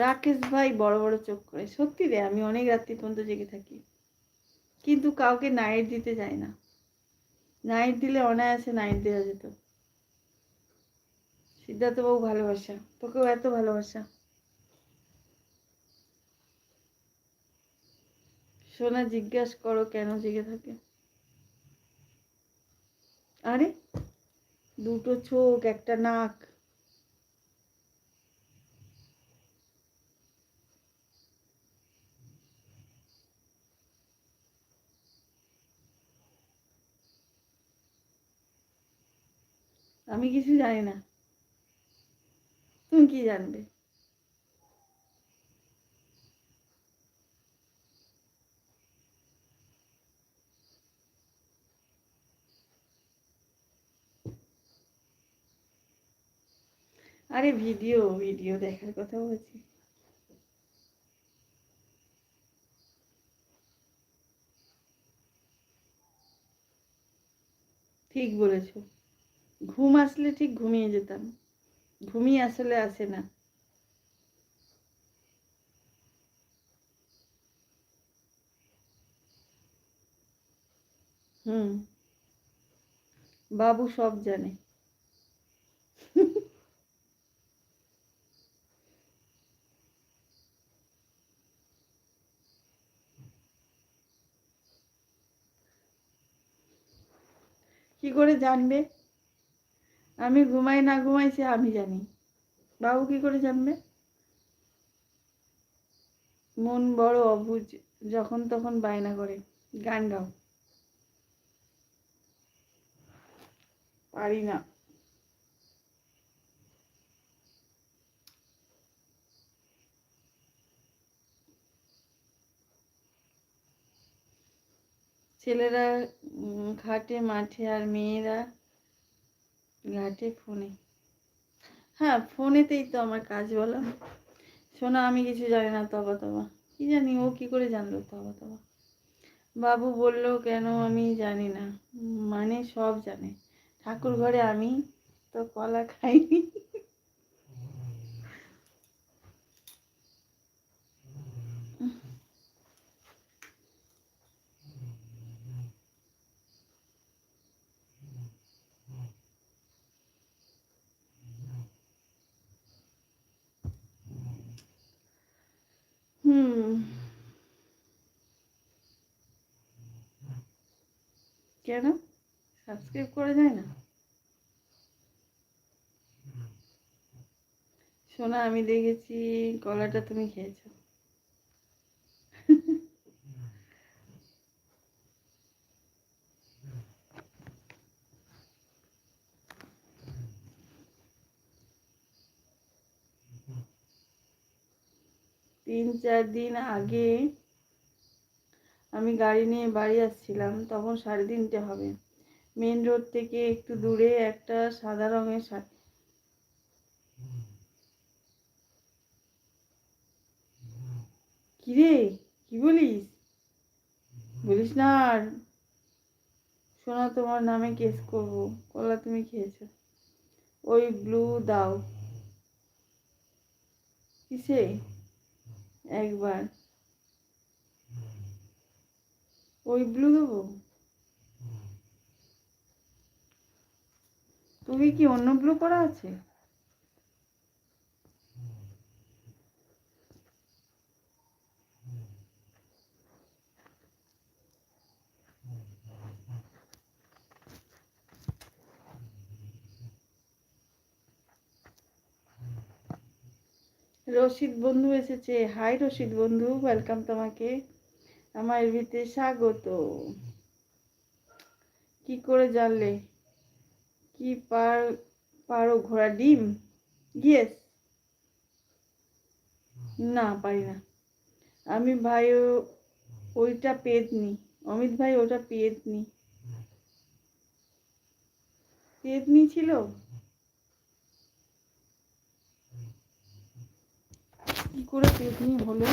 রাকেশ ভাই বড় বড় চোখ করে। সত্যি রে, আমি অনেক রাত্রি পর্যন্ত জেগে থাকি, কিন্তু কাউকে নাইট দিতে যাই না। নাইট দিলে অনায়াসে নাইট দেওয়া যেত। সিদ্ধার্থ বাবু ভালোবাসা, তোকেও এত ভালোবাসা। সোনা জিজ্ঞাসা করো কেন জেগে থাকে। আরে দুটো চোখ, একটা নাক। আমি কিছু জানি না, তুমি কি জানবে? আরে ভিডিও ভিডিও দেখার কথা বলছি। ঠিক বলেছো, ঘুম আসলে ঠিক ঘুমিয়ে যেতাম, ঘুমিয়ে আসলে আসে না। হুম, বাবু সব জানে। কি করে জানবে? আমি ঘুমাই না ঘুমাই সে আমি জানি, বাবু কি করে জানবে? মন বড় অবুঝ, যখন তখন বায়না করে। গান গাও। পারি না। ছেলেরা ঘাটে মাঠে, আর মেয়েরা ঘাটে ফোনে। হ্যাঁ, ফোনেতেই তো আমার কাজ বলো। শোনা, আমি কিছু জানি না, তবা তবা। কি জানি ও কি করে জানলো তবা তবা। বাবু বলল কেন আমি জানি না, মানে সব জানে। ঠাকুর ঘরে আমি তো কলা খাইনি। হুম। কেন সাবস্ক্রাইব করা যায় না? শোনা, আমি দেখেছি কলাটা তুমি খেয়েছো। 3-4 দিন আগে আমি গাড়ি নিয়ে বাড়ি আসছিলাম, তখন 3:30 হবে। মেন রোড থেকে একটু দূরে একটা সাদা রঙের কিরে, কি বলিস? বলিস না আর। শোনা, তোমার নামে কেস করব। কলা তুমি খেয়েছো। ওই ব্লু দাও। কিসে? একবার ওই ব্লু দেবো? তুমি কি অন্য ব্লু করা আছে? রশিদ বন্ধু এসেছে। হাই রশিদ বন্ধু, ওয়েলকাম তোমাকে আমার এলবিতে স্বাগত। কি করে জানলে? কি পারো ঘোড়া ডিম? ইয়েস। না, পারি না। আমি ভাই ওইটা পেতনি। অমিত ভাই ওটা পেতনি। পেতনি ছিল। কি করে পেতনি হলো?